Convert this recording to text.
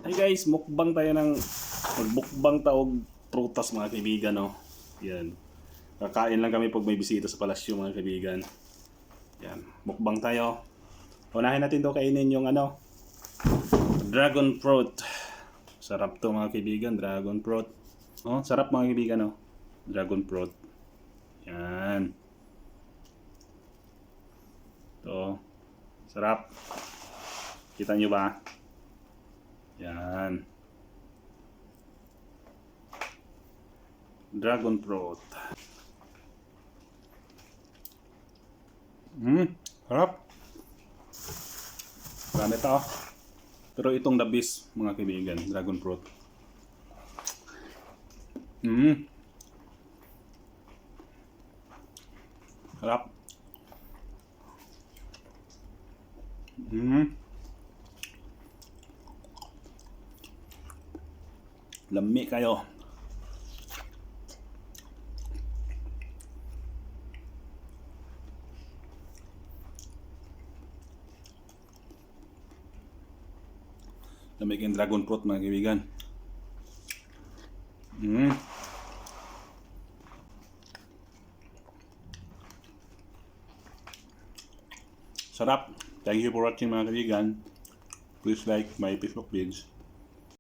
Hey guys, mukbang tayo ng magbukbang taog prutas mga kaibigan, no. Yan. Kakain lang kami pag may bisita sa palasyo mga kaibigan. Yan, mukbang tayo. Unahin natin 'to kainin yung dragon fruit. Sarap 'to mga kaibigan, dragon fruit. Oh, sarap mga kaibigan, no. Dragon fruit. Yan. To. Sarap. Kita nyo ba? Yan. Dragon fruit. Harap. Marami ito. Pero itong the best mga kaibigan, dragon fruit. Harap. Lami kayo. Lami kayong dragon fruit mga kaibigan. Sarap. Thank you for watching mga kaibigan. Please like my Facebook page.